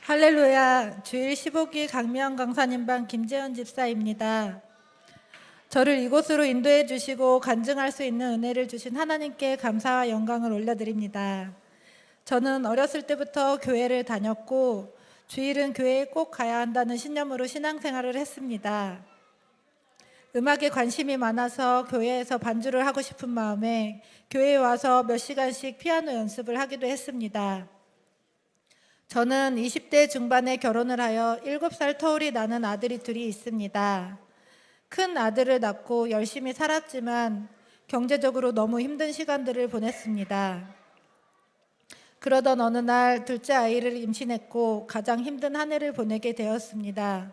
할렐루야. 주일 15기 강미영 강사님방 김재현 집사입니다. 저를 이곳으로 인도해 주시고 간증할 수 있는 은혜를 주신 하나님께 감사와 영광을 올려드립니다. 저는 어렸을 때부터 교회를 다녔고 주일은 교회에 꼭 가야 한다는 신념으로 신앙생활을 했습니다. 음악에 관심이 많아서 교회에서 반주를 하고 싶은 마음에 교회에 와서 몇 시간씩 피아노 연습을 하기도 했습니다. 저는 20대 중반에 결혼을 하여 7살 터울이 나는 아들이 둘이 있습니다. 큰 아들을 낳고 열심히 살았지만 경제적으로 너무 힘든 시간들을 보냈습니다. 그러던 어느 날 둘째 아이를 임신했고 가장 힘든 한 해를 보내게 되었습니다.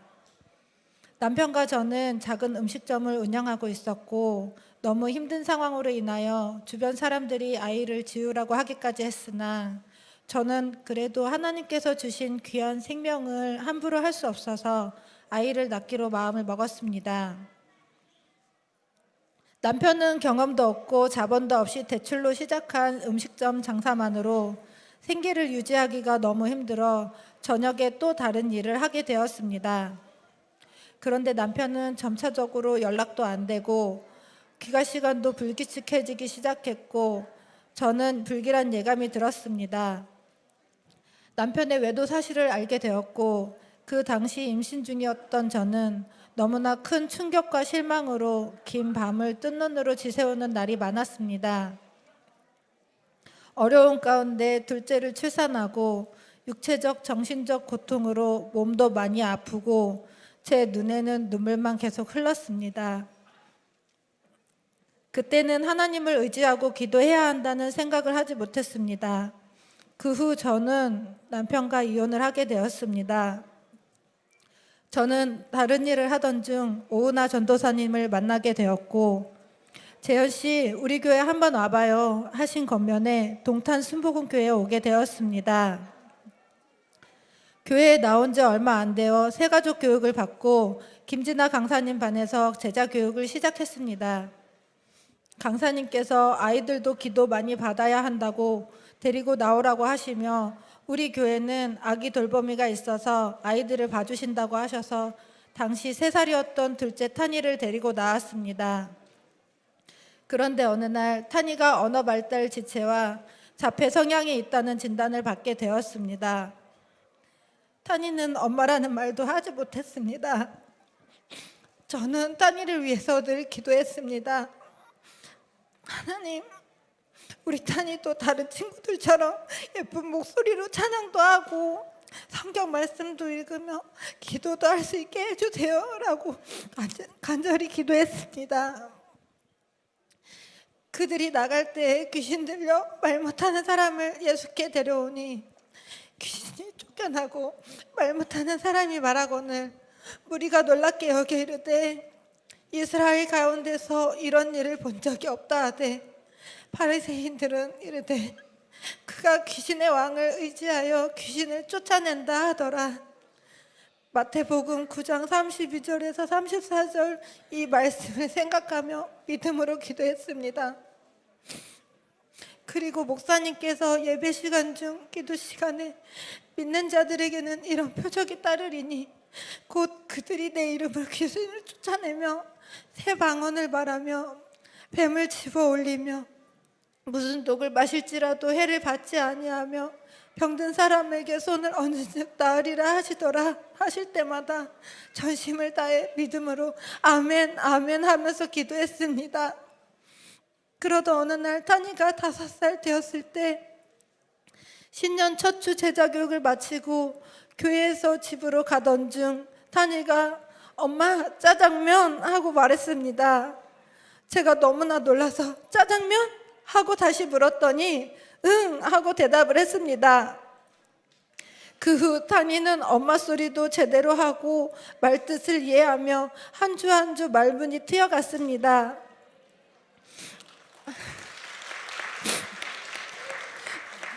남편과 저는 작은 음식점을 운영하고 있었고 너무 힘든 상황으로 인하여 주변 사람들이 아이를 지우라고 하기까지 했으나 저는 그래도 하나님께서 주신 귀한 생명을 함부로 할 수 없어서 아이를 낳기로 마음을 먹었습니다. 남편은 경험도 없고 자본도 없이 대출로 시작한 음식점 장사만으로 생계를 유지하기가 너무 힘들어 저녁에 또 다른 일을 하게 되었습니다. 그런데 남편은 점차적으로 연락도 안 되고 귀가 시간도 불규칙해지기 시작했고 저는 불길한 예감이 들었습니다. 남편의 외도 사실을 알게 되었고 그 당시 임신 중이었던 저는 너무나 큰 충격과 실망으로 긴 밤을 뜬 눈으로 지새우는 날이 많았습니다. 어려운 가운데 둘째를 출산하고 육체적, 정신적 고통으로 몸도 많이 아프고 제 눈에는 눈물만 계속 흘렀습니다. 그때는 하나님을 의지하고 기도해야 한다는 생각을 하지 못했습니다. 그 후 저는 남편과 이혼을 하게 되었습니다. 저는 다른 일을 하던 중 오은하 전도사님을 만나게 되었고 재현 씨 우리 교회 한번 와봐요 하신 겉면에 동탄 순복음교회에 오게 되었습니다. 교회에 나온 지 얼마 안 되어 새가족 교육을 받고 김진아 강사님 반에서 제자 교육을 시작했습니다. 강사님께서 아이들도 기도 많이 받아야 한다고 데리고 나오라고 하시며 우리 교회는 아기 돌보미가 있어서 아이들을 봐주신다고 하셔서 당시 3살이었던 둘째 탄이를 데리고 나왔습니다. 그런데 어느 날 탄이가 언어 발달 지체와 자폐 성향이 있다는 진단을 받게 되었습니다. 탄이는 엄마라는 말도 하지 못했습니다. 저는 탄이를 위해서 늘 기도했습니다. 하나님, 우리 탄이도 다른 친구들처럼 예쁜 목소리로 찬양도 하고 성경 말씀도 읽으며 기도도 할 수 있게 해주세요 라고 간절히 기도했습니다. 그들이 나갈 때 귀신 들려 말 못하는 사람을 예수께 데려오니 귀신이 쫓겨나고 말 못하는 사람이 말하거늘 무리가 놀랍게 여겨 이르되 이스라엘 가운데서 이런 일을 본 적이 없다 하되 바리새인들은 이르되 그가 귀신의 왕을 의지하여 귀신을 쫓아낸다 하더라. 마태복음 9장 32절에서 34절 이 말씀을 생각하며 믿음으로 기도했습니다. 그리고 목사님께서 예배 시간 중 기도 시간에 믿는 자들에게는 이런 표적이 따르리니 곧 그들이 내 이름으로 귀신을 쫓아내며 새 방언을 말하며 뱀을 집어 올리며 무슨 독을 마실지라도 해를 받지 아니하며 병든 사람에게 손을 얹은즉 나으리라 하시더라. 하실 때마다 전심을 다해 믿음으로 아멘 아멘 하면서 기도했습니다. 그러던 어느 날 탄이가 5살 되었을 때 신년 첫 주 제자 교육을 마치고 교회에서 집으로 가던 중 탄이가 엄마 짜장면 하고 말했습니다. 제가 너무나 놀라서 짜장면? 하고 다시 물었더니 응 하고 대답을 했습니다. 그 후 탄이는 엄마 소리도 제대로 하고 말뜻을 이해하며 한 주 한 주 말문이 트여갔습니다.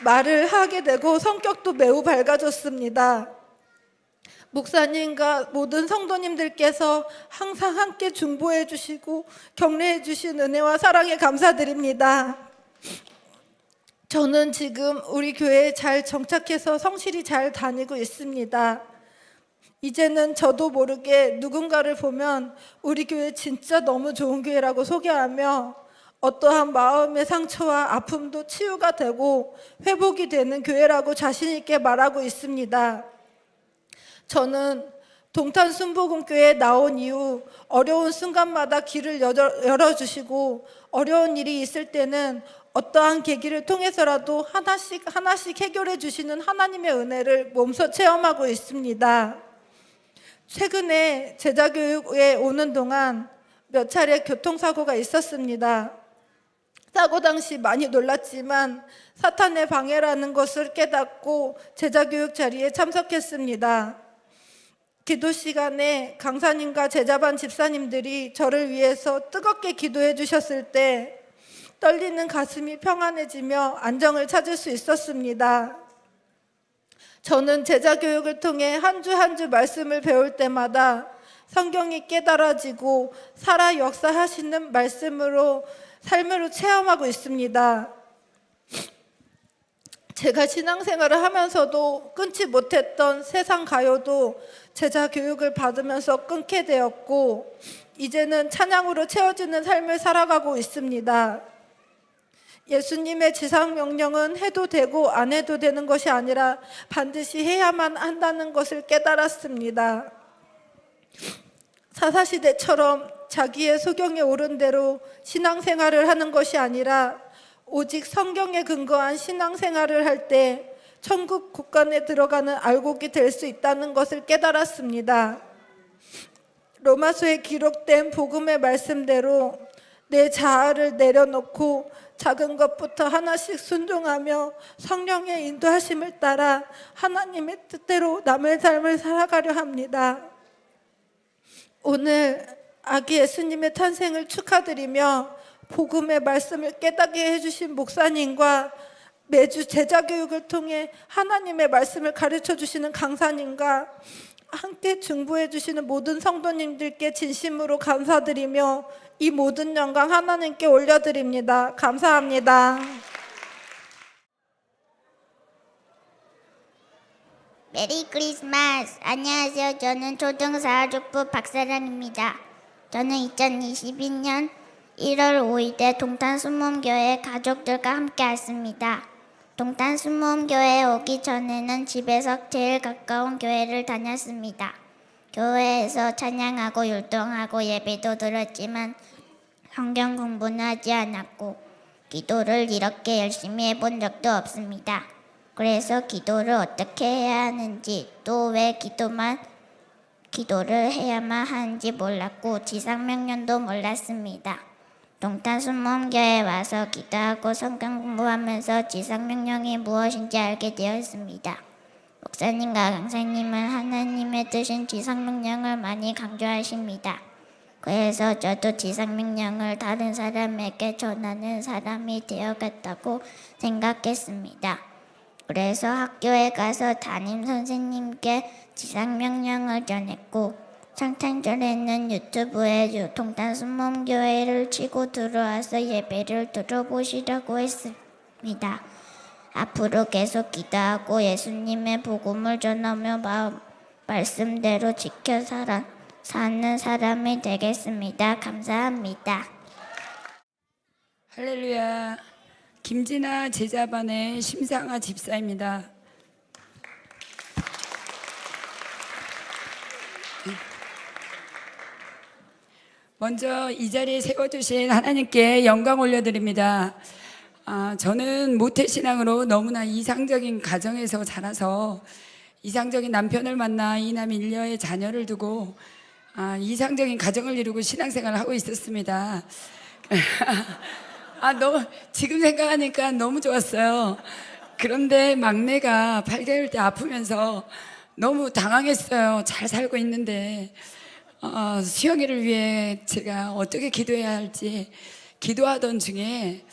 말을 하게 되고 성격도 매우 밝아졌습니다. 목사님과 모든 성도님들께서 항상 함께 중보해 주시고 격려해 주신 은혜와 사랑에 감사드립니다. 저는 지금 우리 교회에 잘 정착해서 성실히 잘 다니고 있습니다. 이제는 저도 모르게 누군가를 보면 우리 교회 진짜 너무 좋은 교회라고 소개하며 어떠한 마음의 상처와 아픔도 치유가 되고 회복이 되는 교회라고 자신 있게 말하고 있습니다. 저는 동탄 순복음교회에 나온 이후 어려운 순간마다 길을 열어주시고 어려운 일이 있을 때는 어떠한 계기를 통해서라도 하나씩 해결해 주시는 하나님의 은혜를 몸소 체험하고 있습니다. 최근에 제자교육에 오는 동안 몇 차례 교통사고가 있었습니다. 사고 당시 많이 놀랐지만 사탄의 방해라는 것을 깨닫고 제자교육 자리에 참석했습니다. 기도 시간에 강사님과 제자반 집사님들이 저를 위해서 뜨겁게 기도해 주셨을 때 떨리는 가슴이 평안해지며 안정을 찾을 수 있었습니다. 저는 제자교육을 통해 한 주 한 주 말씀을 배울 때마다 성경이 깨달아지고 살아 역사하시는 말씀으로 삶으로 체험하고 있습니다. 제가 신앙생활을 하면서도 끊지 못했던 세상 가요도 제자 교육을 받으면서 끊게 되었고 이제는 찬양으로 채워지는 삶을 살아가고 있습니다. 예수님의 지상 명령은 해도 되고 안 해도 되는 것이 아니라 반드시 해야만 한다는 것을 깨달았습니다. 사사시대처럼 자기의 소경에 오른 대로 신앙생활을 하는 것이 아니라 오직 성경에 근거한 신앙생활을 할 때 천국 국간에 들어가는 알곡이 될 수 있다는 것을 깨달았습니다. 로마서에 기록된 복음의 말씀대로 내 자아를 내려놓고 작은 것부터 하나씩 순종하며 성령의 인도하심을 따라 하나님의 뜻대로 남의 삶을 살아가려 합니다. 오늘 아기 예수님의 탄생을 축하드리며 복음의 말씀을 깨닫게 해주신 목사님과 매주 제자교육을 통해 하나님의 말씀을 가르쳐 주시는 강사님과 함께 중보해 주시는 모든 성도님들께 진심으로 감사드리며 이 모든 영광 하나님께 올려드립니다. 감사합니다. 메리 크리스마스. 안녕하세요. 저는 초등사학부 박사랑입니다. 저는 2022년 1월 5일에 동탄 순복음교회 가족들과 함께 왔습니다. 동탄 순복음교회에 오기 전에는 집에서 제일 가까운 교회를 다녔습니다. 교회에서 찬양하고 율동하고 예배도 들었지만 성경 공부는 하지 않았고 기도를 이렇게 열심히 해본 적도 없습니다. 그래서 기도를 어떻게 해야 하는지 또 왜 기도를 해야만 하는지 몰랐고 지상명령도 몰랐습니다. 동탄 순복음교회에 와서 기도하고 성경 공부하면서 지상명령이 무엇인지 알게 되었습니다. 목사님과 강사님은 하나님의 뜻인 지상명령을 많이 강조하십니다. 그래서 저도 지상명령을 다른 사람에게 전하는 사람이 되어갔다고 생각했습니다. 그래서 학교에 가서 담임 선생님께 지상명령을 전했고 창탄절에는 유튜브에 동탄 순복음교회를 치고 들어와서 예배를 들어보시라고 했습니다. 앞으로 계속 기도하고 예수님의 복음을 전하며 말씀대로 지켜 사는 사람이 되겠습니다. 감사합니다. 할렐루야. 김진아 제자반의 심상아 집사입니다. 먼저 이 자리에 세워주신 하나님께 영광 올려드립니다. 저는 모태신앙으로 너무나 이상적인 가정에서 자라서 이상적인 남편을 만나 이남 일녀의 자녀를 두고 이상적인 가정을 이루고 신앙생활을 하고 있었습니다. 지금 생각하니까 너무 좋았어요. 그런데 막내가 8개월 때 아프면서 너무 당황했어요. 잘 살고 있는데 수영이를 위해 제가 어떻게 기도해야 할지 기도하던 중에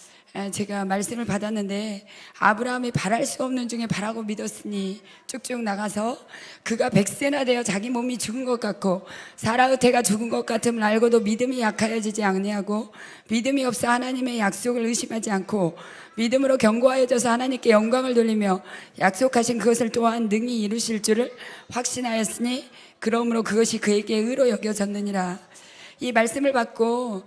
제가 말씀을 받았는데, 아브라함이 바랄 수 없는 중에 바라고 믿었으니 쭉쭉 나가서 그가 100세나 되어 자기 몸이 죽은 것 같고 사라의 태가 죽은 것 같음을 알고도 믿음이 약하여지지 아니하고 믿음이 없어 하나님의 약속을 의심하지 않고 믿음으로 견고하여져서 하나님께 영광을 돌리며 약속하신 그것을 또한 능히 이루실 줄을 확신하였으니 그러므로 그것이 그에게 의로 여겨졌느니라. 이 말씀을 받고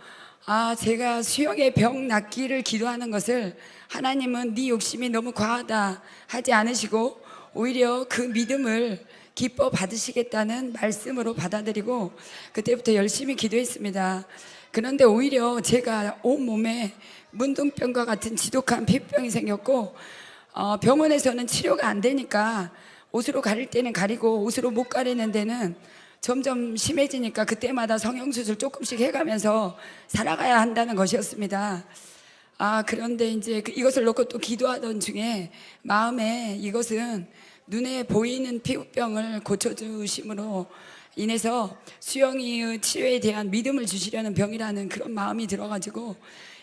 제가 수영의 병 낫기를 기도하는 것을 하나님은 네 욕심이 너무 과하다 하지 않으시고 오히려 그 믿음을 기뻐 받으시겠다는 말씀으로 받아들이고 그때부터 열심히 기도했습니다. 그런데 오히려 제가 온몸에 문둥병과 같은 지독한 피부병이 생겼고 병원에서는 치료가 안 되니까 옷으로 가릴 때는 가리고 옷으로 못 가리는 데는 점점 심해지니까 그때마다 성형수술 조금씩 해가면서 살아가야 한다는 것이었습니다. 그런데 이제 이것을 놓고 또 기도하던 중에 마음에 이것은 눈에 보이는 피부병을 고쳐주심으로 인해서 수영이의 치료에 대한 믿음을 주시려는 병이라는 그런 마음이 들어가지고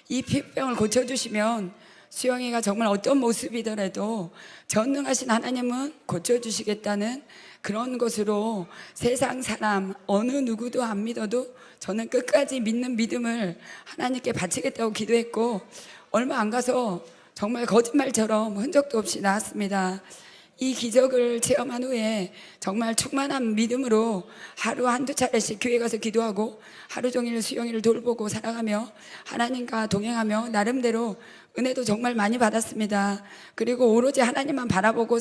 이 피부병을 고쳐주시면 수영이가 정말 어떤 모습이더라도 전능하신 하나님은 고쳐주시겠다는 그런 것으로 세상 사람 어느 누구도 안 믿어도 저는 끝까지 믿는 믿음을 하나님께 바치겠다고 기도했고 얼마 안 가서 정말 거짓말처럼 흔적도 없이 나았습니다. 이 기적을 체험한 후에 정말 충만한 믿음으로 하루 한두 차례씩 교회 가서 기도하고 하루 종일 수영이를 돌보고 살아가며 하나님과 동행하며 나름대로 은혜도 정말 많이 받았습니다. 그리고 오로지 하나님만 바라보고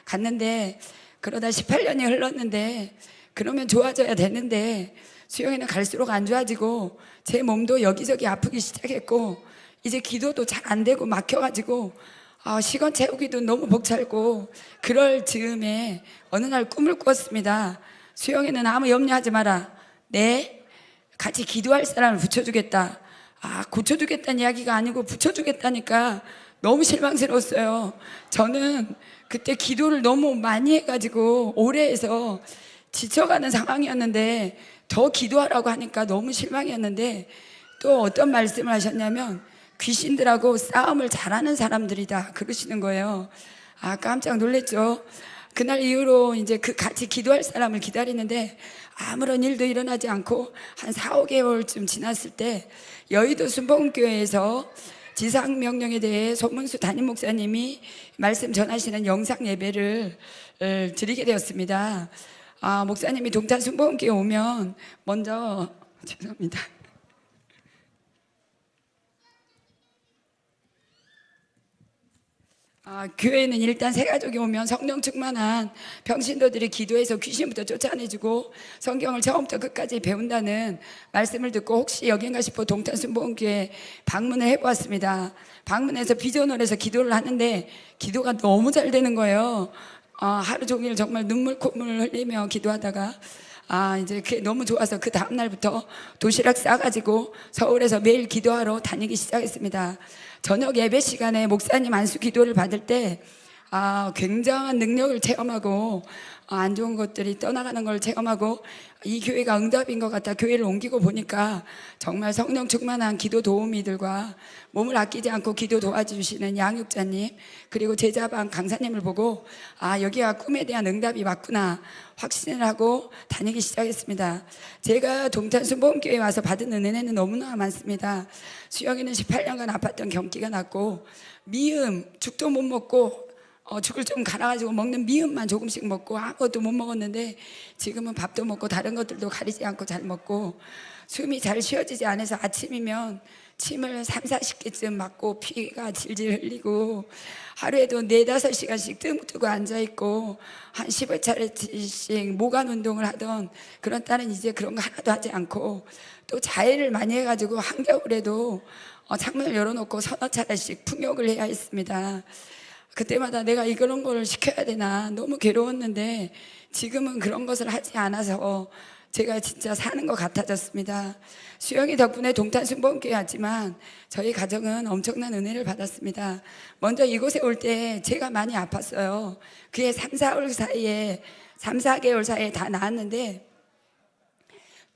갔는데 그러다 18년이 흘렀는데 그러면 좋아져야 되는데 수영이는 갈수록 안 좋아지고 제 몸도 여기저기 아프기 시작했고 이제 기도도 잘 안 되고 막혀가지고 시간 채우기도 너무 벅차고 그럴 즈음에 어느 날 꿈을 꿨습니다. 수영이는 아무 염려하지 마라. 네? 같이 기도할 사람을 붙여주겠다. 고쳐주겠다는 이야기가 아니고 붙여주겠다니까 너무 실망스러웠어요. 저는 그때 기도를 너무 많이 해가지고 오래 해서 지쳐가는 상황이었는데 더 기도하라고 하니까 너무 실망이었는데 또 어떤 말씀을 하셨냐면 귀신들하고 싸움을 잘하는 사람들이다 그러시는 거예요. 깜짝 놀랐죠. 그날 이후로 이제 같이 기도할 사람을 기다리는데 아무런 일도 일어나지 않고 한 4, 5개월쯤 지났을 때 여의도 순복음교회에서 지상명령에 대해 손문수 담임 목사님이 말씀 전하시는 영상 예배를 드리게 되었습니다. 목사님이 동탄 순복음교회 오면 먼저 죄송합니다. 교회는 일단 새 가족이 오면 성령 충만한 평신도들이 기도해서 귀신부터 쫓아내주고 성경을 처음부터 끝까지 배운다는 말씀을 듣고 혹시 여긴가 싶어 동탄 순복음교회 방문을 해보았습니다. 방문해서 비전을 해서 기도를 하는데 기도가 너무 잘 되는 거예요. 하루 종일 정말 눈물 콧물 흘리며 기도하다가 이제 그게 너무 좋아서 그 다음날부터 도시락 싸가지고 서울에서 매일 기도하러 다니기 시작했습니다. 저녁 예배 시간에 목사님 안수 기도를 받을 때 굉장한 능력을 체험하고 안 좋은 것들이 떠나가는 걸 체험하고 이 교회가 응답인 것 같아 교회를 옮기고 보니까 정말 성령 충만한 기도 도우미들과 몸을 아끼지 않고 기도 도와주시는 양육자님 그리고 제자반 강사님을 보고 여기가 꿈에 대한 응답이 맞구나 확신을 하고 다니기 시작했습니다. 제가 동탄 순복음교회에 와서 받은 은혜는 너무나 많습니다. 수영이는 18년간 아팠던 경기가 났고 미음 죽도 못 먹고 죽을 좀 갈아가지고 먹는 미음만 조금씩 먹고 아무것도 못 먹었는데 지금은 밥도 먹고 다른 것들도 가리지 않고 잘 먹고 숨이 잘 쉬어지지 않아서 아침이면 침을 3, 40개쯤 맞고 피가 질질 흘리고 하루에도 4, 5시간씩 뜸 뜨고 앉아있고 한 15차례씩 모관 운동을 하던 그런 딸은 이제 그런 거 하나도 하지 않고 또 자해를 많이 해가지고 한겨울에도 창문을 열어놓고 서너 차례씩 풍욕을 해야 했습니다. 그때마다 내가 이런 걸 시켜야 되나 너무 괴로웠는데 지금은 그런 것을 하지 않아서 제가 진짜 사는 것 같아졌습니다. 수영이 덕분에 동탄 순복음교회 왔지만 저희 가정은 엄청난 은혜를 받았습니다. 먼저 이곳에 올 때 제가 많이 아팠어요. 그게 3, 4개월 사이에 다 나았는데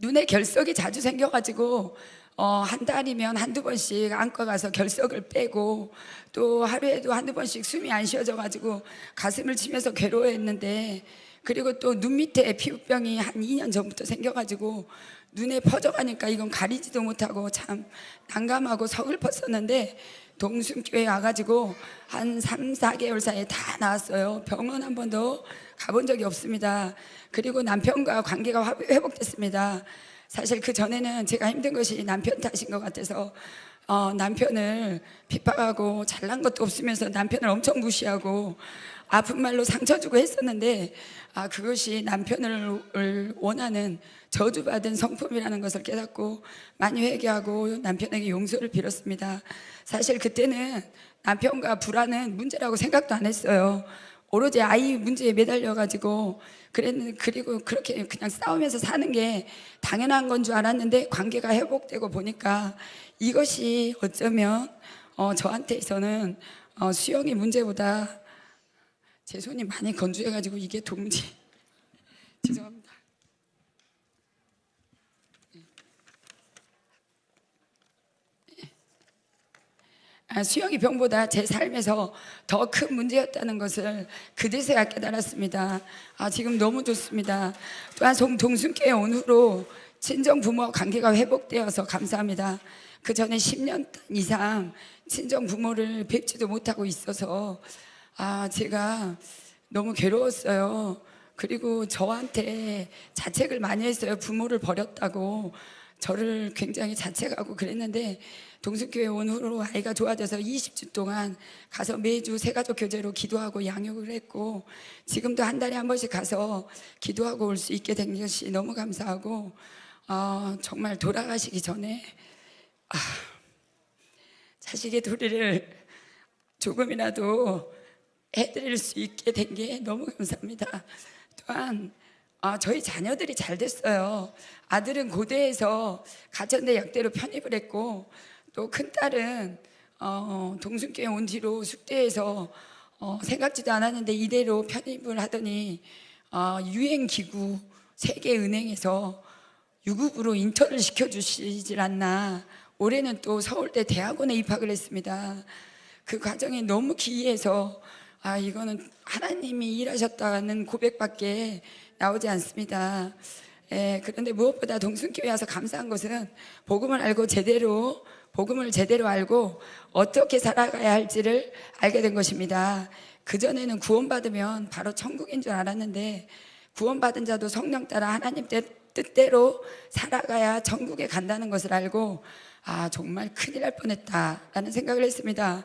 눈에 결석이 자주 생겨가지고 한 달이면 한두 번씩 안과 가서 결석을 빼고 또 하루에도 한두 번씩 숨이 안 쉬어져가지고 가슴을 치면서 괴로워했는데, 그리고 또 눈 밑에 피부병이 한 2년 전부터 생겨가지고 눈에 퍼져가니까 이건 가리지도 못하고 참 난감하고 서글펐었는데, 동순교회 와가지고 한 3, 4개월 사이에 다 나았어요. 병원 한 번도 가본 적이 없습니다. 그리고 남편과 관계가 회복됐습니다. 사실 그 전에는 제가 힘든 것이 남편 탓인 것 같아서 남편을 핍박하고 잘난 것도 없으면서 남편을 엄청 무시하고 아픈 말로 상처 주고 했었는데, 그것이 남편을 원하는 저주받은 성품이라는 것을 깨닫고 많이 회개하고 남편에게 용서를 빌었습니다. 사실 그때는 남편과 불화는 문제라고 생각도 안 했어요. 오로지 아이 문제에 매달려가지고 그랬는데, 그리고 그렇게 그냥 싸우면서 사는 게 당연한 건 줄 알았는데 관계가 회복되고 보니까 이것이 어쩌면 저한테서는 수영이 문제보다 제 손이 많이 건조해가지고 이게 도무지 죄송합니다. 수영이 병보다 제 삶에서 더 큰 문제였다는 것을 그제서야 깨달았습니다. 지금 너무 좋습니다. 또한 동순교회 온 후로 친정 부모와 관계가 회복되어서 감사합니다. 그 전에 10년 이상 친정 부모를 뵙지도 못하고 있어서 제가 너무 괴로웠어요. 그리고 저한테 자책을 많이 했어요. 부모를 버렸다고 저를 굉장히 자책하고 그랬는데, 동순교회 온 후로 아이가 좋아져서 20주 동안 가서 매주 새가족 교제로 기도하고 양육을 했고, 지금도 한 달에 한 번씩 가서 기도하고 올 수 있게 된 것이 너무 감사하고, 정말 돌아가시기 전에 자식의 도리를 조금이라도 해드릴 수 있게 된 게 너무 감사합니다. 또한 저희 자녀들이 잘 됐어요. 아들은 고대에서 가천대 약대로 편입을 했고, 또 큰딸은 동순교회 온 뒤로 숙대에서 생각지도 않았는데 이대로 편입을 하더니 유행기구 세계은행에서 유급으로 인턴을 시켜주시질 않나. 올해는 또 서울대 대학원에 입학을 했습니다. 그 과정이 너무 기이해서 이거는 하나님이 일하셨다는 고백밖에 나오지 않습니다. 그런데 무엇보다 동순교회 와서 감사한 것은 복음을 제대로 알고 어떻게 살아가야 할지를 알게 된 것입니다. 그전에는 구원받으면 바로 천국인 줄 알았는데, 구원받은 자도 성령 따라 하나님 뜻대로 살아가야 천국에 간다는 것을 알고 정말 큰일 날 뻔했다라는 생각을 했습니다.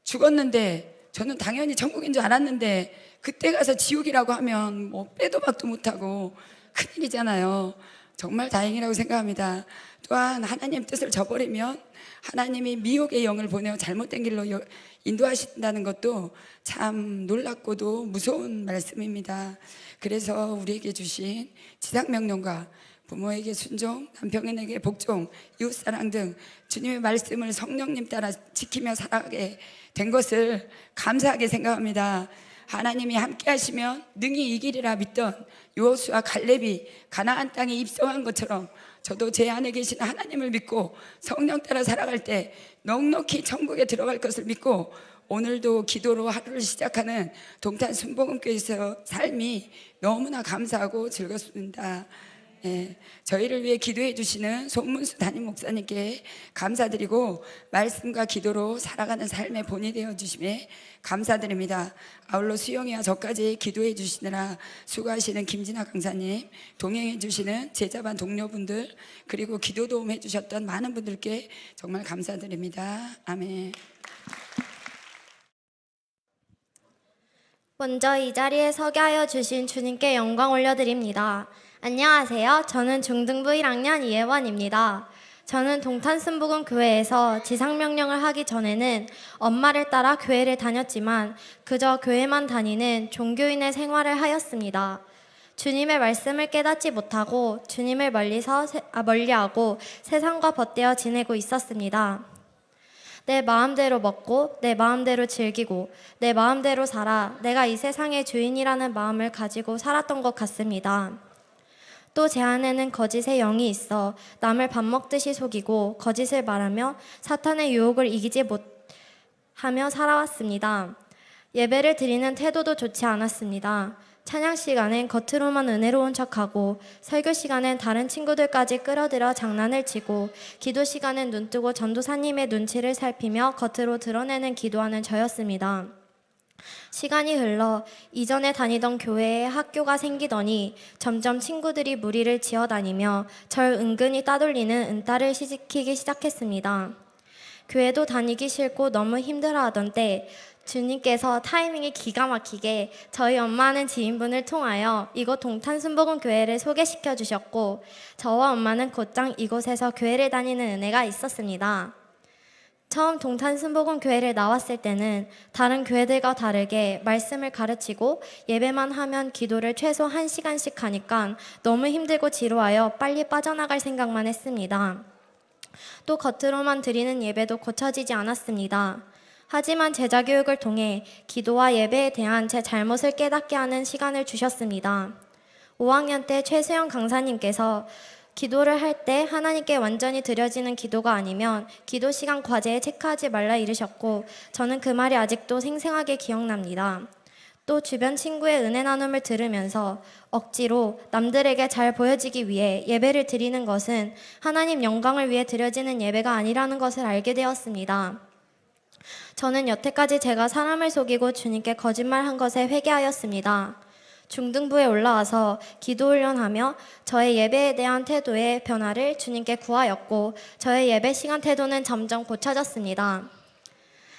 죽었는데 저는 당연히 천국인 줄 알았는데 그때 가서 지옥이라고 하면 뭐 빼도 박도 못하고 큰일이잖아요. 정말 다행이라고 생각합니다. 또한 하나님 뜻을 저버리면 하나님이 미혹의 영을 보내어 잘못된 길로 인도하신다는 것도 참 놀랍고도 무서운 말씀입니다. 그래서 우리에게 주신 지상명령과 부모에게 순종, 남편에게 복종, 이웃사랑 등 주님의 말씀을 성령님 따라 지키며 살아가게 된 것을 감사하게 생각합니다. 하나님이 함께 하시면 능히 이기리라 믿던 여호수아 갈렙이 가나안 땅에 입성한 것처럼 저도 제 안에 계신 하나님을 믿고 성령 따라 살아갈 때 넉넉히 천국에 들어갈 것을 믿고, 오늘도 기도로 하루를 시작하는 동탄 순복음교회에서 삶이 너무나 감사하고 즐겁습니다. 저희를 위해 기도해 주시는 손문수 담임 목사님께 감사드리고, 말씀과 기도로 살아가는 삶의 본이 되어 주심에 감사드립니다. 아울러 수영이와 저까지 기도해 주시느라 수고하시는 김진아 강사님, 동행해 주시는 제자반 동료분들, 그리고 기도 도움해 주셨던 많은 분들께 정말 감사드립니다. 아멘. 먼저 이 자리에 서게 하여 주신 주님께 영광 올려드립니다. 안녕하세요. 저는 중등부 1학년 이혜원입니다. 저는 동탄순복음교회에서 지상명령을 하기 전에는 엄마를 따라 교회를 다녔지만 그저 교회만 다니는 종교인의 생활을 하였습니다. 주님의 말씀을 깨닫지 못하고 주님을 멀리하고 세상과 벗대어 지내고 있었습니다. 내 마음대로 먹고 내 마음대로 즐기고 내 마음대로 살아 내가 이 세상의 주인이라는 마음을 가지고 살았던 것 같습니다. 또 제 안에는 거짓의 영이 있어 남을 밥 먹듯이 속이고 거짓을 말하며 사탄의 유혹을 이기지 못하며 살아왔습니다. 예배를 드리는 태도도 좋지 않았습니다. 찬양 시간엔 겉으로만 은혜로운 척하고 설교 시간엔 다른 친구들까지 끌어들여 장난을 치고 기도 시간엔 눈뜨고 전도사님의 눈치를 살피며 겉으로 드러내는 기도하는 저였습니다. 시간이 흘러 이전에 다니던 교회에 학교가 생기더니 점점 친구들이 무리를 지어 다니며 절 은근히 따돌리는 은따를 시키기 시작했습니다. 교회도 다니기 싫고 너무 힘들어하던 때 주님께서 타이밍이 기가 막히게 저희 엄마는 지인분을 통하여 이곳 동탄순복음 교회를 소개시켜 주셨고 저와 엄마는 곧장 이곳에서 교회를 다니는 은혜가 있었습니다. 처음 동탄순복음 교회를 나왔을 때는 다른 교회들과 다르게 말씀을 가르치고 예배만 하면 기도를 최소 1시간씩 하니까 너무 힘들고 지루하여 빨리 빠져나갈 생각만 했습니다. 또 겉으로만 드리는 예배도 고쳐지지 않았습니다. 하지만 제자 교육을 통해 기도와 예배에 대한 제 잘못을 깨닫게 하는 시간을 주셨습니다. 5학년 때 최수영 강사님께서 기도를 할 때 하나님께 완전히 드려지는 기도가 아니면 기도 시간 과제에 체크하지 말라 이르셨고 저는 그 말이 아직도 생생하게 기억납니다. 또 주변 친구의 은혜 나눔을 들으면서 억지로 남들에게 잘 보여지기 위해 예배를 드리는 것은 하나님 영광을 위해 드려지는 예배가 아니라는 것을 알게 되었습니다. 저는 여태까지 제가 사람을 속이고 주님께 거짓말한 것에 회개하였습니다. 중등부에 올라와서 기도 훈련하며 저의 예배에 대한 태도의 변화를 주님께 구하였고 저의 예배 시간 태도는 점점 고쳐졌습니다.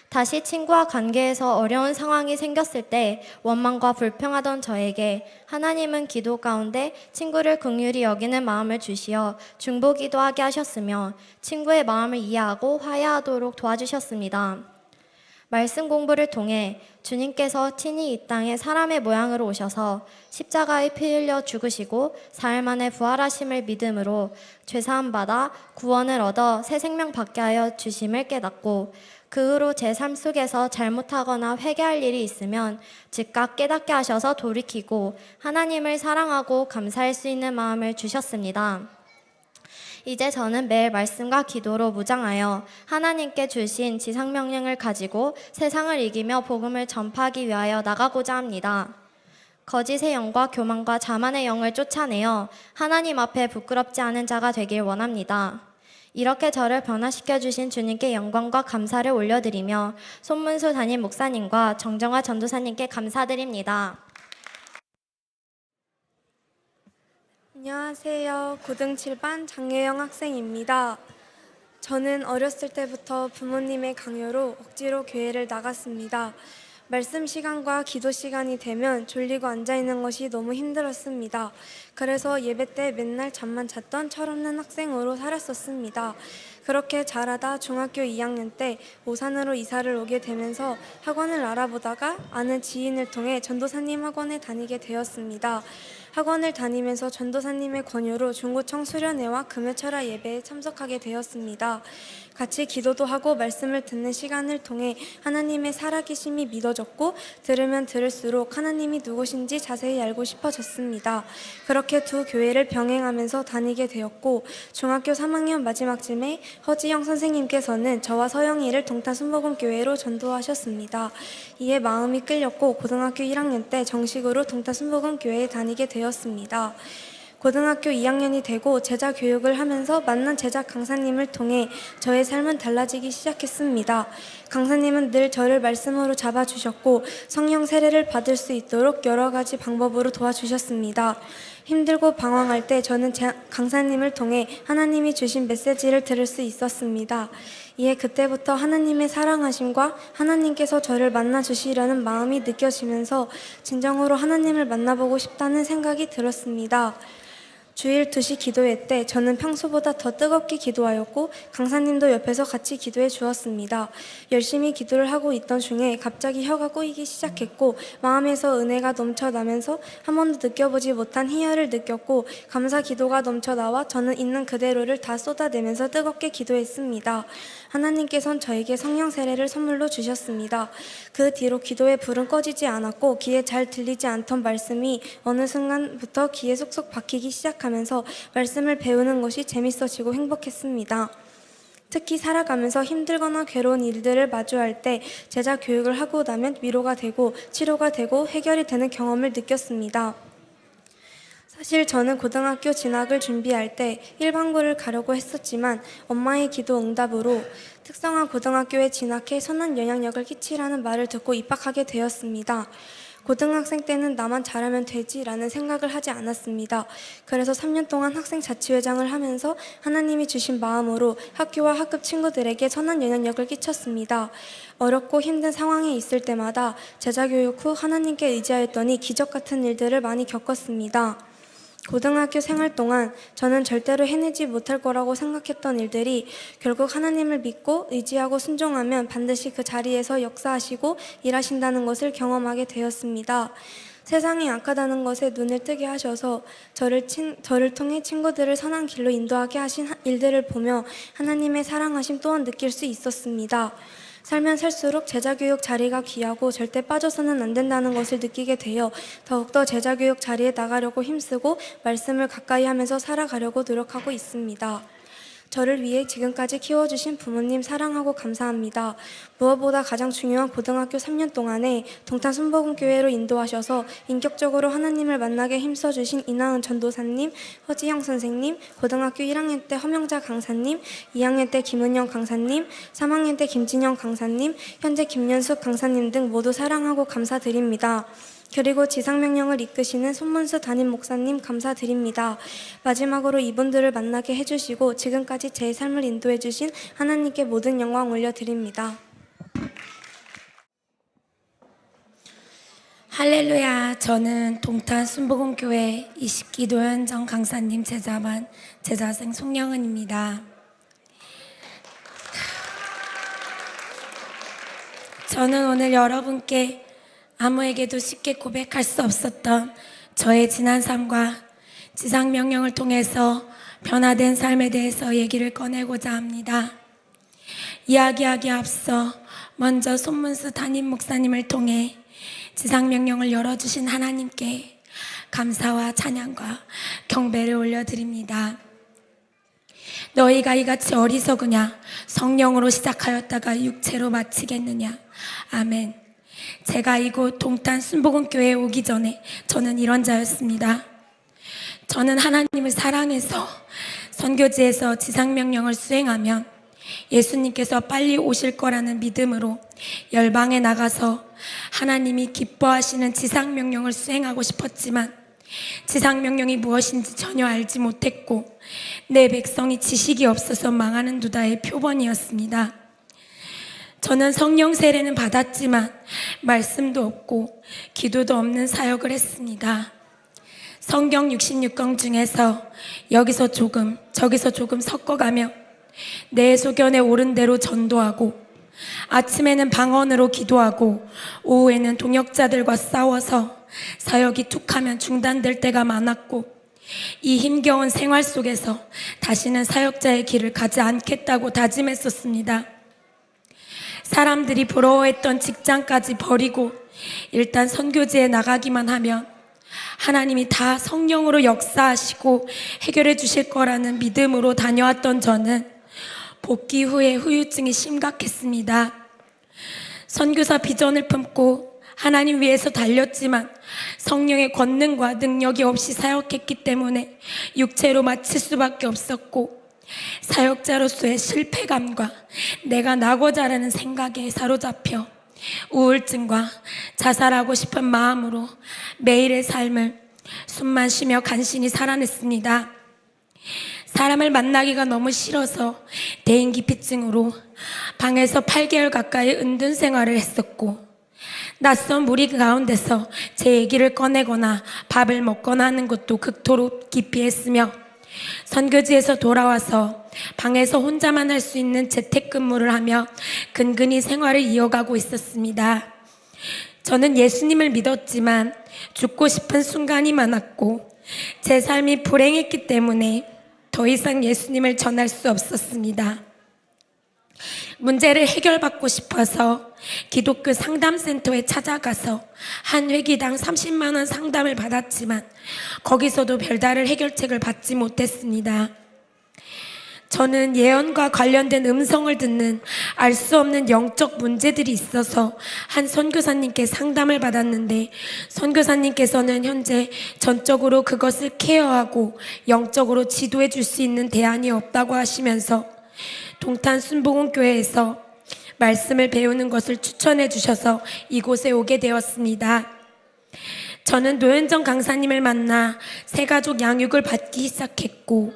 다시 친구와 관계에서 어려운 상황이 생겼을 때 원망과 불평하던 저에게 하나님은 기도 가운데 친구를 긍휼히 여기는 마음을 주시어 중보기도하게 하셨으며 친구의 마음을 이해하고 화해하도록 도와주셨습니다. 말씀 공부를 통해 주님께서 친히 이 땅에 사람의 모양으로 오셔서 십자가에 피 흘려 죽으시고 사흘 만에 부활하심을 믿음으로 죄사함 받아 구원을 얻어 새 생명 받게 하여 주심을 깨닫고 그 후로 제 삶 속에서 잘못하거나 회개할 일이 있으면 즉각 깨닫게 하셔서 돌이키고 하나님을 사랑하고 감사할 수 있는 마음을 주셨습니다. 이제 저는 매일 말씀과 기도로 무장하여 하나님께 주신 지상명령을 가지고 세상을 이기며 복음을 전파하기 위하여 나가고자 합니다. 거짓의 영과 교만과 자만의 영을 쫓아내어 하나님 앞에 부끄럽지 않은 자가 되길 원합니다. 이렇게 저를 변화시켜 주신 주님께 영광과 감사를 올려드리며 손문수 담임 목사님과 정정화 전도사님께 감사드립니다. 안녕하세요. 고등 7반 장예영 학생입니다. 저는 어렸을 때부터 부모님의 강요로 억지로 교회를 나갔습니다. 말씀 시간과 기도 시간이 되면 졸리고 앉아있는 것이 너무 힘들었습니다. 그래서 예배 때 맨날 잠만 잤던 철없는 학생으로 살았었습니다. 그렇게 자라다 중학교 2학년 때 오산으로 이사를 오게 되면서 학원을 알아보다가 아는 지인을 통해 전도사님 학원에 다니게 되었습니다. 학원을 다니면서 전도사님의 권유로 중고청 수련회와 금요철야 예배에 참석하게 되었습니다. 같이 기도도 하고 말씀을 듣는 시간을 통해 하나님의 살아계심이 믿어졌고 들으면 들을수록 하나님이 누구신지 자세히 알고 싶어졌습니다. 그렇게 두 교회를 병행하면서 다니게 되었고 중학교 3학년 마지막쯤에 허지영 선생님께서는 저와 서영이를 동탄순복음교회로 전도하셨습니다. 이에 마음이 끌렸고 고등학교 1학년 때 정식으로 동탄순복음교회에 다니게 되었습니다. 고등학교 2학년이 되고 제자 교육을 하면서 만난 제자 강사님을 통해 저의 삶은 달라지기 시작했습니다. 강사님은 늘 저를 말씀으로 잡아주셨고 성령 세례를 받을 수 있도록 여러 가지 방법으로 도와주셨습니다. 힘들고 방황할 때 저는 강사님을 통해 하나님이 주신 메시지를 들을 수 있었습니다. 이에 그때부터 하나님의 사랑하심과 하나님께서 저를 만나주시려는 마음이 느껴지면서 진정으로 하나님을 만나보고 싶다는 생각이 들었습니다. 주일 2시 기도회 때 저는 평소보다 더 뜨겁게 기도하였고 강사님도 옆에서 같이 기도해 주었습니다. 열심히 기도를 하고 있던 중에 갑자기 혀가 꼬이기 시작했고 마음에서 은혜가 넘쳐나면서 한 번도 느껴보지 못한 희열을 느꼈고 감사 기도가 넘쳐나와 저는 있는 그대로를 다 쏟아내면서 뜨겁게 기도했습니다. 하나님께서는 저에게 성령 세례를 선물로 주셨습니다. 그 뒤로 기도의 불은 꺼지지 않았고 귀에 잘 들리지 않던 말씀이 어느 순간부터 귀에 쏙쏙 박히기 시작합니다. 생각하면서 말씀을 배우는 것이 재밌어지고 행복했습니다. 특히 살아가면서 힘들거나 괴로운 일들을 마주할 때 제자 교육을 하고 나면 위로가 되고 치료가 되고 해결이 되는 경험을 느꼈습니다. 사실 저는 고등학교 진학을 준비할 때 일반고를 가려고 했었지만 엄마의 기도 응답으로 특성화 고등학교에 진학해 선한 영향력을 끼치라는 말을 듣고 입학하게 되었습니다. 고등학생 때는 나만 잘하면 되지라는 생각을 하지 않았습니다. 그래서 3년 동안 학생 자치회장을 하면서 하나님이 주신 마음으로 학교와 학급 친구들에게 선한 영향력을 끼쳤습니다. 어렵고 힘든 상황에 있을 때마다 제자교육 후 하나님께 의지하였더니 기적 같은 일들을 많이 겪었습니다. 고등학교 생활 동안 저는 절대로 해내지 못할 거라고 생각했던 일들이 결국 하나님을 믿고 의지하고 순종하면 반드시 그 자리에서 역사하시고 일하신다는 것을 경험하게 되었습니다. 세상이 악하다는 것에 눈을 뜨게 하셔서 저를 통해 친구들을 선한 길로 인도하게 하신 일들을 보며 하나님의 사랑하심 또한 느낄 수 있었습니다. 살면 살수록 제자교육 자리가 귀하고 절대 빠져서는 안 된다는 것을 느끼게 되어 더욱더 제자교육 자리에 나가려고 힘쓰고 말씀을 가까이 하면서 살아가려고 노력하고 있습니다. 저를 위해 지금까지 키워주신 부모님 사랑하고 감사합니다. 무엇보다 가장 중요한 고등학교 3년 동안에 동탄 순복음교회로 인도하셔서 인격적으로 하나님을 만나게 힘써주신 이나은 전도사님, 허지영 선생님, 고등학교 1학년 때 허명자 강사님, 2학년 때 김은영 강사님, 3학년 때 김진영 강사님, 현재 김연숙 강사님 등 모두 사랑하고 감사드립니다. 그리고 지상명령을 이끄시는 손문수 담임 목사님 감사드립니다. 마지막으로 이분들을 만나게 해주시고 지금까지 제 삶을 인도해주신 하나님께 모든 영광 올려드립니다. 할렐루야. 저는 동탄 순복음교회 20기 노현정 강사님 제자반 제자생 송영은입니다. 저는 오늘 여러분께 아무에게도 쉽게 고백할 수 없었던 저의 지난 삶과 지상명령을 통해서 변화된 삶에 대해서 얘기를 꺼내고자 합니다. 이야기하기에 앞서 먼저 손문수 담임 목사님을 통해 지상명령을 열어주신 하나님께 감사와 찬양과 경배를 올려드립니다. 너희가 이같이 어리석으냐? 성령으로 시작하였다가 육체로 마치겠느냐? 아멘. 제가 이곳 동탄 순복음교회에 오기 전에 저는 이런 자였습니다. 저는 하나님을 사랑해서 선교지에서 지상명령을 수행하면 예수님께서 빨리 오실 거라는 믿음으로 열방에 나가서 하나님이 기뻐하시는 지상명령을 수행하고 싶었지만 지상명령이 무엇인지 전혀 알지 못했고 내 백성이 지식이 없어서 망하는 두다의 표본이었습니다. 저는 성령 세례는 받았지만 말씀도 없고 기도도 없는 사역을 했습니다. 성경 66권 중에서 여기서 조금 저기서 조금 섞어가며 내 소견에 옳은 대로 전도하고 아침에는 방언으로 기도하고 오후에는 동역자들과 싸워서 사역이 툭하면 중단될 때가 많았고 이 힘겨운 생활 속에서 다시는 사역자의 길을 가지 않겠다고 다짐했었습니다. 사람들이 부러워했던 직장까지 버리고 일단 선교지에 나가기만 하면 하나님이 다 성령으로 역사하시고 해결해 주실 거라는 믿음으로 다녀왔던 저는 복귀 후에 후유증이 심각했습니다. 선교사 비전을 품고 하나님 위해서 달렸지만 성령의 권능과 능력이 없이 사역했기 때문에 육체로 마칠 수밖에 없었고 사역자로서의 실패감과 내가 나고자라는 생각에 사로잡혀 우울증과 자살하고 싶은 마음으로 매일의 삶을 숨만 쉬며 간신히 살아냈습니다. 사람을 만나기가 너무 싫어서 대인기피증으로 방에서 8개월 가까이 은둔 생활을 했었고 낯선 무리 가운데서 제 얘기를 꺼내거나 밥을 먹거나 하는 것도 극도로 기피했으며 선교지에서 돌아와서 방에서 혼자만 할 수 있는 재택근무를 하며 근근히 생활을 이어가고 있었습니다. 저는 예수님을 믿었지만 죽고 싶은 순간이 많았고 제 삶이 불행했기 때문에 더 이상 예수님을 전할 수 없었습니다. 문제를 해결받고 싶어서 기독교 상담센터에 찾아가서 한 회기당 30만 원 상담을 받았지만 거기서도 별다른 해결책을 받지 못했습니다. 저는 예언과 관련된 음성을 듣는 알 수 없는 영적 문제들이 있어서 한 선교사님께 상담을 받았는데 선교사님께서는 현재 전적으로 그것을 케어하고 영적으로 지도해 줄 수 있는 대안이 없다고 하시면서 동탄 순복음교회에서 말씀을 배우는 것을 추천해 주셔서 이곳에 오게 되었습니다. 저는 노현정 강사님을 만나 새가족 양육을 받기 시작했고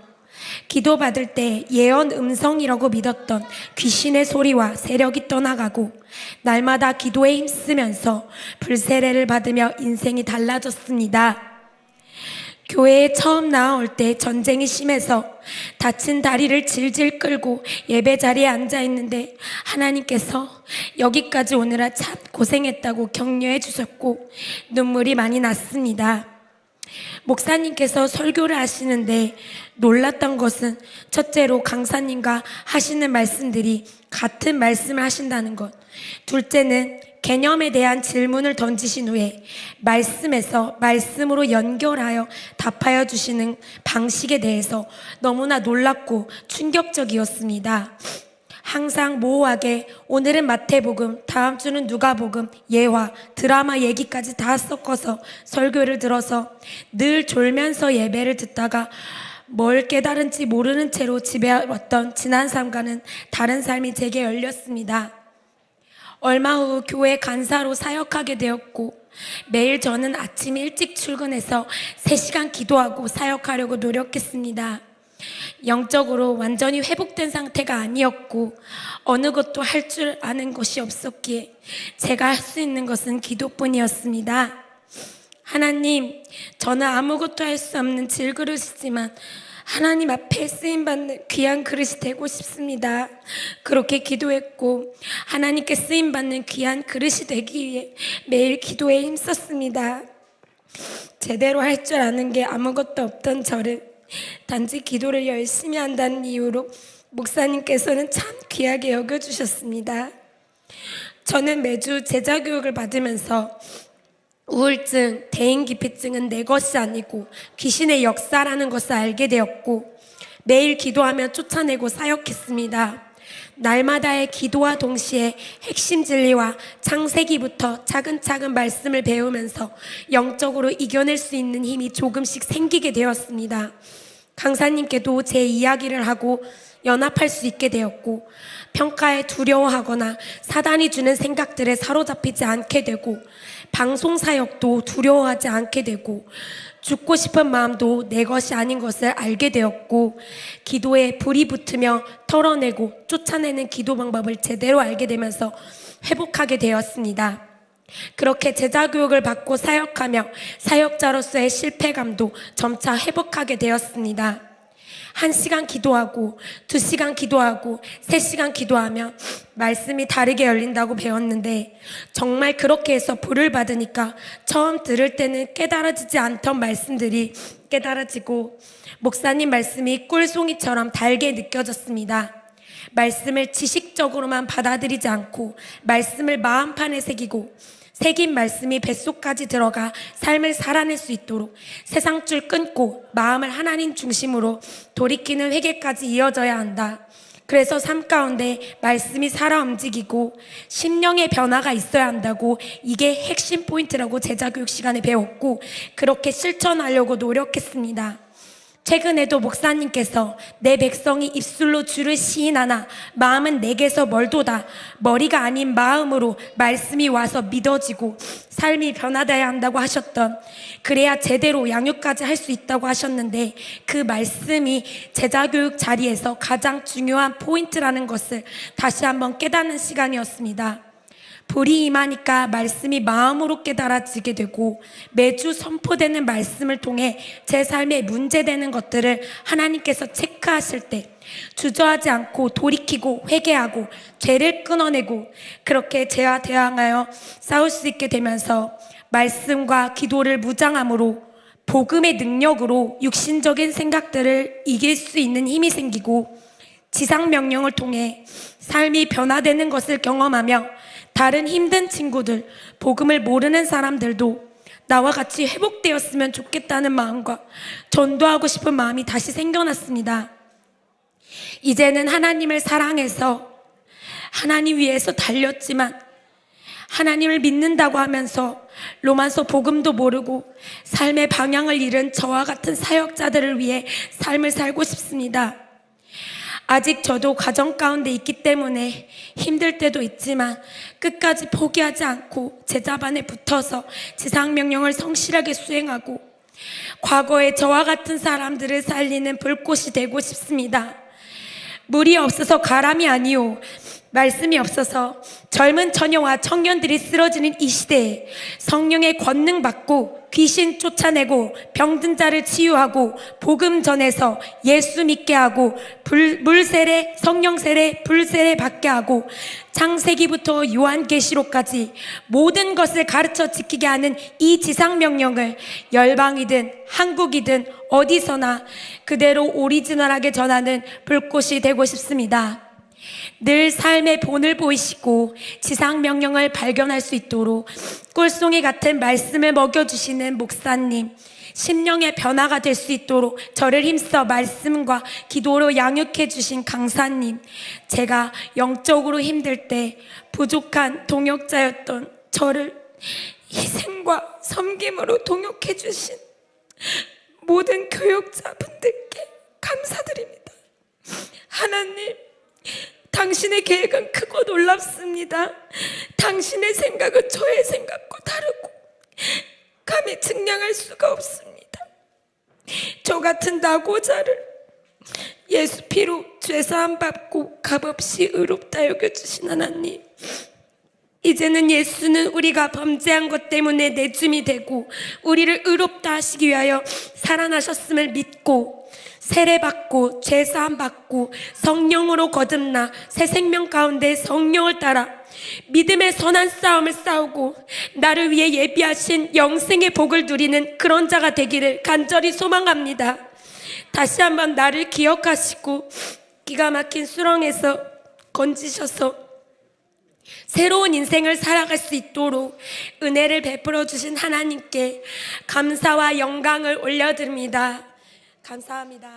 기도받을 때 예언 음성이라고 믿었던 귀신의 소리와 세력이 떠나가고 날마다 기도에 힘쓰면서 불세례를 받으며 인생이 달라졌습니다. 교회에 처음 나올 때 전쟁이 심해서 다친 다리를 질질 끌고 예배 자리에 앉아 있는데 하나님께서 여기까지 오느라 참 고생했다고 격려해 주셨고 눈물이 많이 났습니다. 목사님께서 설교를 하시는데 놀랐던 것은 첫째로 강사님과 하시는 말씀들이 같은 말씀을 하신다는 것, 둘째는 개념에 대한 질문을 던지신 후에 말씀에서 말씀으로 연결하여 답하여 주시는 방식에 대해서 너무나 놀랍고 충격적이었습니다. 항상 모호하게 오늘은 마태복음, 다음 주는 누가복음, 예화, 드라마 얘기까지 다 섞어서 설교를 들어서 늘 졸면서 예배를 듣다가 뭘 깨달은지 모르는 채로 집에 왔던 지난 삶과는 다른 삶이 제게 열렸습니다. 얼마 후 교회 간사로 사역하게 되었고 매일 저는 아침 일찍 출근해서 3시간 기도하고 사역하려고 노력했습니다. 영적으로 완전히 회복된 상태가 아니었고 어느 것도 할 줄 아는 것이 없었기에 제가 할 수 있는 것은 기도뿐이었습니다. 하나님, 저는 아무것도 할 수 없는 질그릇이지만 하나님 앞에 쓰임받는 귀한 그릇이 되고 싶습니다. 그렇게 기도했고 하나님께 쓰임받는 귀한 그릇이 되기 위해 매일 기도에 힘썼습니다. 제대로 할 줄 아는 게 아무것도 없던 저를 단지 기도를 열심히 한다는 이유로 목사님께서는 참 귀하게 여겨주셨습니다. 저는 매주 제자교육을 받으면서 우울증, 대인기피증은 내 것이 아니고 귀신의 역사라는 것을 알게 되었고 매일 기도하며 쫓아내고 사역했습니다. 날마다의 기도와 동시에 핵심 진리와 창세기부터 차근차근 말씀을 배우면서 영적으로 이겨낼 수 있는 힘이 조금씩 생기게 되었습니다. 강사님께도 제 이야기를 하고 연합할 수 있게 되었고 평가에 두려워하거나 사단이 주는 생각들에 사로잡히지 않게 되고 방송 사역도 두려워하지 않게 되고 죽고 싶은 마음도 내 것이 아닌 것을 알게 되었고 기도에 불이 붙으며 털어내고 쫓아내는 기도 방법을 제대로 알게 되면서 회복하게 되었습니다. 그렇게 제자교육을 받고 사역하며 사역자로서의 실패감도 점차 회복하게 되었습니다. 1시간 기도하고 2시간 기도하고 3시간 기도하며 말씀이 다르게 열린다고 배웠는데 정말 그렇게 해서 불을 받으니까 처음 들을 때는 깨달아지지 않던 말씀들이 깨달아지고 목사님 말씀이 꿀송이처럼 달게 느껴졌습니다. 말씀을 지식적으로만 받아들이지 않고 말씀을 마음판에 새기고 새긴 말씀이 뱃속까지 들어가 삶을 살아낼 수 있도록 세상줄 끊고 마음을 하나님 중심으로 돌이키는 회개까지 이어져야 한다. 그래서 삶 가운데 말씀이 살아 움직이고 심령의 변화가 있어야 한다고 이게 핵심 포인트라고 제자교육 시간에 배웠고 그렇게 실천하려고 노력했습니다. 최근에도 목사님께서 내 백성이 입술로 주를 시인하나 마음은 내게서 멀도다. 머리가 아닌 마음으로 말씀이 와서 믿어지고 삶이 변화되어야 한다고 하셨던 그래야 제대로 양육까지 할 수 있다고 하셨는데 그 말씀이 제자교육 자리에서 가장 중요한 포인트라는 것을 다시 한번 깨닫는 시간이었습니다. 불이 임하니까 말씀이 마음으로 깨달아지게 되고 매주 선포되는 말씀을 통해 제 삶에 문제되는 것들을 하나님께서 체크하실 때 주저하지 않고 돌이키고 회개하고 죄를 끊어내고 그렇게 죄와 대항하여 싸울 수 있게 되면서 말씀과 기도를 무장함으로 복음의 능력으로 육신적인 생각들을 이길 수 있는 힘이 생기고 지상 명령을 통해 삶이 변화되는 것을 경험하며 다른 힘든 친구들, 복음을 모르는 사람들도 나와 같이 회복되었으면 좋겠다는 마음과 전도하고 싶은 마음이 다시 생겨났습니다. 이제는 하나님을 사랑해서 하나님 위해서 달렸지만 하나님을 믿는다고 하면서 로마서 복음도 모르고 삶의 방향을 잃은 저와 같은 사역자들을 위해 삶을 살고 싶습니다. 아직 저도 가정 가운데 있기 때문에 힘들 때도 있지만 끝까지 포기하지 않고 제자반에 붙어서 지상명령을 성실하게 수행하고 과거의 저와 같은 사람들을 살리는 불꽃이 되고 싶습니다. 물이 없어서 가람이 아니오, 말씀이 없어서 젊은 처녀와 청년들이 쓰러지는 이 시대에 성령의 권능 받고 귀신 쫓아내고 병든 자를 치유하고 복음 전해서 예수 믿게 하고 물세례, 성령 세례, 불세례 받게 하고 창세기부터 요한계시록까지 모든 것을 가르쳐 지키게 하는 이 지상명령을 열방이든 한국이든 어디서나 그대로 오리지널하게 전하는 불꽃이 되고 싶습니다. 늘 삶의 본을 보이시고 지상명령을 발견할 수 있도록 꿀송이 같은 말씀을 먹여주시는 목사님, 심령의 변화가 될 수 있도록 저를 힘써 말씀과 기도로 양육해 주신 강사님, 제가 영적으로 힘들 때 부족한 동역자였던 저를 희생과 섬김으로 동역해 주신 모든 교육자분들께 감사드립니다. 하나님, 당신의 계획은 크고 놀랍습니다. 당신의 생각은 저의 생각과 다르고 감히 증량할 수가 없습니다. 저 같은 낙오자를 예수 피로 죄사함 받고 값없이 의롭다 여겨주신 하나님, 이제는 예수는 우리가 범죄한 것 때문에 내줌이 되고 우리를 의롭다 하시기 위하여 살아나셨음을 믿고 세례받고 죄사함받고 성령으로 거듭나 새 생명 가운데 성령을 따라 믿음의 선한 싸움을 싸우고 나를 위해 예비하신 영생의 복을 누리는 그런 자가 되기를 간절히 소망합니다. 다시 한번 나를 기억하시고 기가 막힌 수렁에서 건지셔서 새로운 인생을 살아갈 수 있도록 은혜를 베풀어 주신 하나님께 감사와 영광을 올려드립니다. 감사합니다.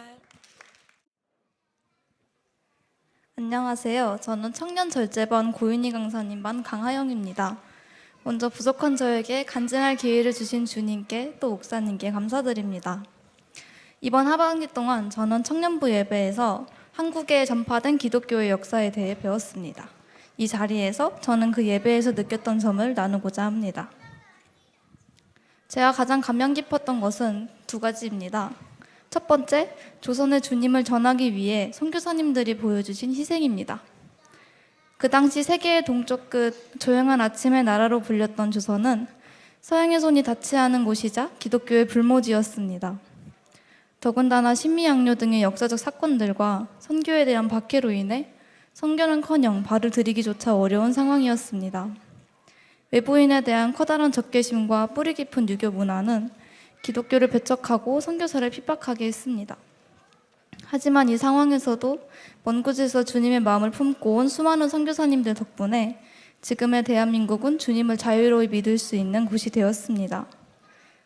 안녕하세요. 저는 청년절제반 고윤희 강사님 반 강하영입니다. 먼저 부족한 저에게 간증할 기회를 주신 주님께 또 목사님께 감사드립니다. 이번 하반기 동안 저는 청년부 예배에서 한국에 전파된 기독교의 역사에 대해 배웠습니다. 이 자리에서 저는 그 예배에서 느꼈던 점을 나누고자 합니다. 제가 가장 감명 깊었던 것은 두 가지입니다. 첫 번째, 조선의 주님을 전하기 위해 선교사님들이 보여주신 희생입니다. 그 당시 세계의 동쪽 끝 조용한 아침의 나라로 불렸던 조선은 서양의 손이 닿지 않은 곳이자 기독교의 불모지였습니다. 더군다나 신미양요 등의 역사적 사건들과 선교에 대한 박해로 인해 선교는커녕 발을 들이기조차 어려운 상황이었습니다. 외부인에 대한 커다란 적개심과 뿌리 깊은 유교 문화는 기독교를 배척하고 선교사를 핍박하게 했습니다. 하지만 이 상황에서도 먼 곳에서 주님의 마음을 품고 온 수많은 선교사님들 덕분에 지금의 대한민국은 주님을 자유로이 믿을 수 있는 곳이 되었습니다.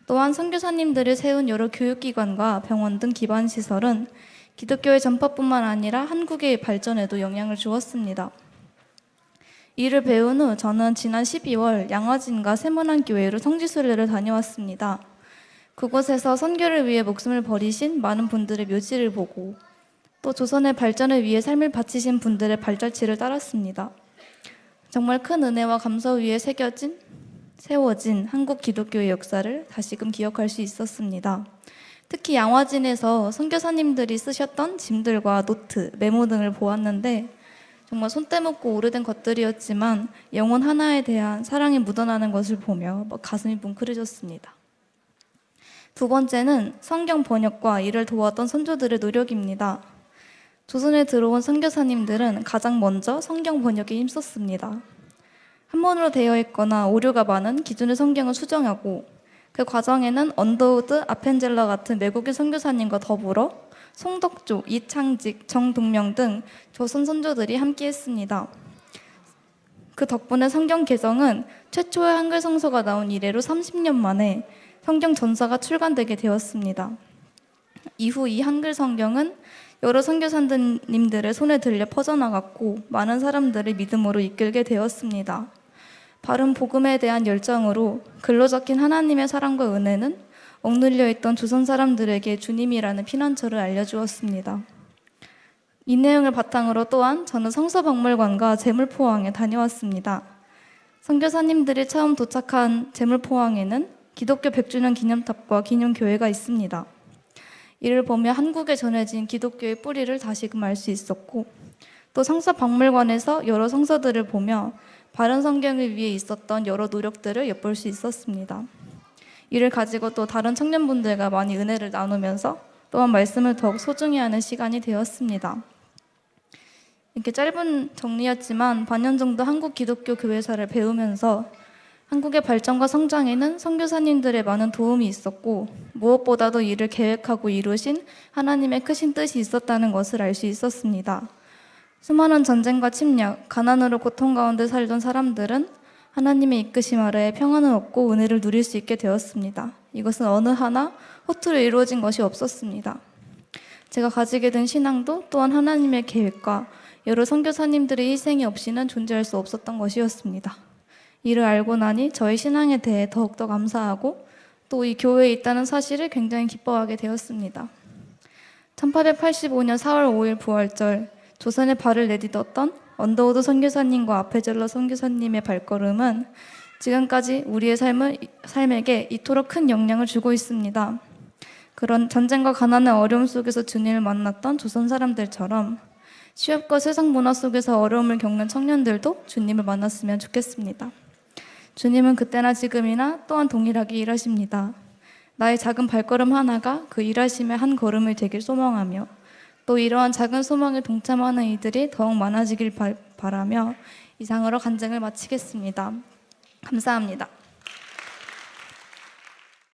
또한 선교사님들이 세운 여러 교육기관과 병원 등 기반 시설은 기독교의 전파뿐만 아니라 한국의 발전에도 영향을 주었습니다. 이를 배운 후 저는 지난 12월 양화진과 세문안교회로 성지순례를 다녀왔습니다. 그곳에서 선교를 위해 목숨을 버리신 많은 분들의 묘지를 보고 또 조선의 발전을 위해 삶을 바치신 분들의 발자취를 따랐습니다. 정말 큰 은혜와 감사 위에 세워진 한국 기독교의 역사를 다시금 기억할 수 있었습니다. 특히 양화진에서 선교사님들이 쓰셨던 짐들과 노트, 메모 등을 보았는데 정말 손때 묻고 오래된 것들이었지만 영혼 하나에 대한 사랑이 묻어나는 것을 보며 가슴이 뭉클해졌습니다. 두 번째는 성경 번역과 이를 도왔던 선조들의 노력입니다. 조선에 들어온 선교사님들은 가장 먼저 성경 번역에 힘썼습니다. 한문으로 되어 있거나 오류가 많은 기존의 성경을 수정하고 그 과정에는 언더우드, 아펜젤러 같은 외국인 선교사님과 더불어 송덕조, 이창직, 정동명 등 조선 선조들이 함께했습니다. 그 덕분에 성경 개정은 최초의 한글 성서가 나온 이래로 30년 만에 성경 전서가 출간되게 되었습니다. 이후 이 한글 성경은 여러 선교사님들의 손에 들려 퍼져나갔고 많은 사람들을 믿음으로 이끌게 되었습니다. 바른 복음에 대한 열정으로 글로 적힌 하나님의 사랑과 은혜는 억눌려 있던 조선 사람들에게 주님이라는 피난처를 알려주었습니다. 이 내용을 바탕으로 또한 저는 성서박물관과 제물포항에 다녀왔습니다. 선교사님들이 처음 도착한 제물포항에는 기독교 100주년 기념탑과 기념교회가 있습니다. 이를 보며 한국에 전해진 기독교의 뿌리를 다시금 알 수 있었고, 또 성서박물관에서 여러 성서들을 보며 바른 성경을 위해 있었던 여러 노력들을 엿볼 수 있었습니다. 이를 가지고 또 다른 청년분들과 많이 은혜를 나누면서 또한 말씀을 더욱 소중히 하는 시간이 되었습니다. 이렇게 짧은 정리였지만 반년 정도 한국 기독교 교회사를 배우면서 한국의 발전과 성장에는 선교사님들의 많은 도움이 있었고 무엇보다도 이를 계획하고 이루신 하나님의 크신 뜻이 있었다는 것을 알 수 있었습니다. 수많은 전쟁과 침략, 가난으로 고통 가운데 살던 사람들은 하나님의 이끄심 아래에 평안을 얻고 은혜를 누릴 수 있게 되었습니다. 이것은 어느 하나 허투루 이루어진 것이 없었습니다. 제가 가지게 된 신앙도 또한 하나님의 계획과 여러 선교사님들의 희생이 없이는 존재할 수 없었던 것이었습니다. 이를 알고 나니 저의 신앙에 대해 더욱더 감사하고 또 이 교회에 있다는 사실을 굉장히 기뻐하게 되었습니다. 1885년 4월 5일 부활절 조선에 발을 내딛었던 언더우드 선교사님과 아페젤러 선교사님의 발걸음은 지금까지 우리의 삶에게 이토록 큰 영향을 주고 있습니다. 그런 전쟁과 가난의 어려움 속에서 주님을 만났던 조선 사람들처럼 취업과 세상 문화 속에서 어려움을 겪는 청년들도 주님을 만났으면 좋겠습니다. 주님은 그때나 지금이나 또한 동일하게 일하십니다. 나의 작은 발걸음 하나가 그 일하심의 한 걸음을 되길 소망하며 또 이러한 작은 소망에 동참하는 이들이 더욱 많아지길 바라며 이상으로 간증을 마치겠습니다. 감사합니다.